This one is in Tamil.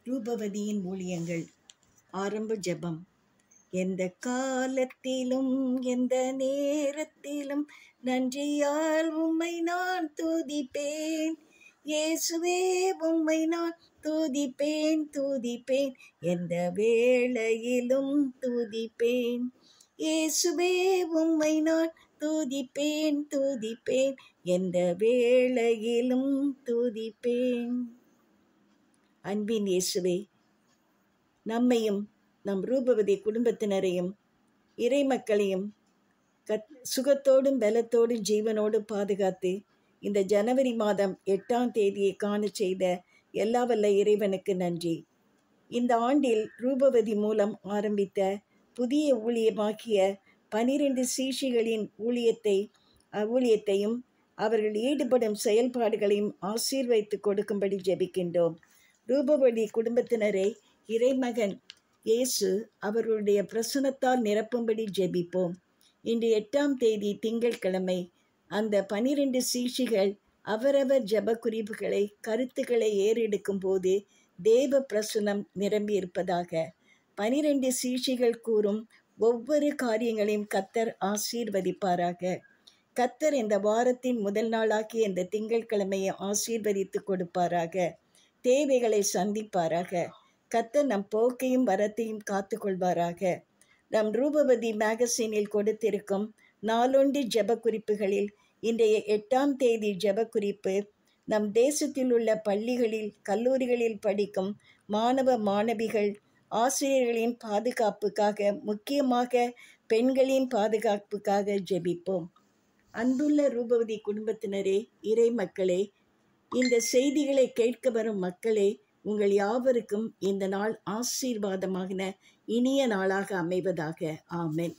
ரூபவதியின் ஊழியங்கள். ஆரம்ப ஜெபம். எந்த காலத்திலும் எந்த நேரத்திலும் நன்றியால் உம்மை நான் துதிப்பேன். இயேசுவே உம்மை நான் துதிப்பேன் துதிப்பேன், எந்த வேளையிலும் துதிப்பேன். இயேசுவே உம்மை நான் துதிப்பேன் துதிப்பேன், எந்த வேளையிலும் துதிப்பேன். அன்பின் இயேசுவே, நம்மையும் நம் ரூபவதி குடும்பத்தினரையும் இறை மக்களையும் சுகத்தோடும் பலத்தோடும் ஜீவனோடும் பாதுகாத்து இந்த ஜனவரி மாதம் 8ஆம் தேதியை காண செய்த எல்லா வல்ல இறைவனுக்கு நன்றி. இந்த ஆண்டில் ரூபவதி மூலம் ஆரம்பித்த புதிய ஊழியமாக்கிய 12 சீஷிகளின் ஊழியத்தையும் அவர்கள் ஈடுபடும் செயல்பாடுகளையும் ஆசீர்வதித்து கொடுக்கும்படி ஜெபிக்கின்றோம். ரூபவதி குடும்பத்தினரை இறைமகன் இயேசு அவர்களுடைய பிரசன்னத்தால் நிரப்பும்படி ஜெபிப்போம். இன்று 8ஆம் தேதி திங்கட்கிழமை அந்த 12 சீஷிகள் அவரவர் ஜெப குறிப்புகளை கருத்துக்களை ஏறெடுக்கும் போது தேவ பிரசன்னம் நிரம்பி இருப்பதாக. 12 சீஷிகள் கூறும் ஒவ்வொரு காரியங்களையும் கர்த்தர் ஆசீர்வதிப்பாராக. கர்த்தர் இந்த வாரத்தின் முதல் நாளாகிய இந்த திங்கட்கிழமையை ஆசீர்வதித்து கொடுப்பாராக. தேவைகளை சந்திப்பாராக. கர்த்தர் நம் போக்கையும் வரத்தையும் காத்து கொள்வாராக. நம் ரூபவதி மேகசினில் கொடுத்திருக்கும் நாளொன்று ஜெப குறிப்புகளில் இன்றைய 8ஆம் தேதி ஜெப குறிப்பு நம் தேசத்தில் உள்ள பள்ளிகளில் கல்லூரிகளில் படிக்கும் மாணவ மாணவிகள் ஆசிரியர்களின் பாதுகாப்புக்காக, முக்கியமாக பெண்களின் பாதுகாப்புக்காக ஜெபிப்போம். அன்புள்ள ரூபவதி குடும்பத்தினரே, இறை மக்களே, இந்த செய்திகளை கேட்க வரும் மக்களே, உங்கள் யாவருக்கும் இந்த நாள் ஆசீர்வாதமான இனிய நாளாக அமைவதாக. ஆமென்.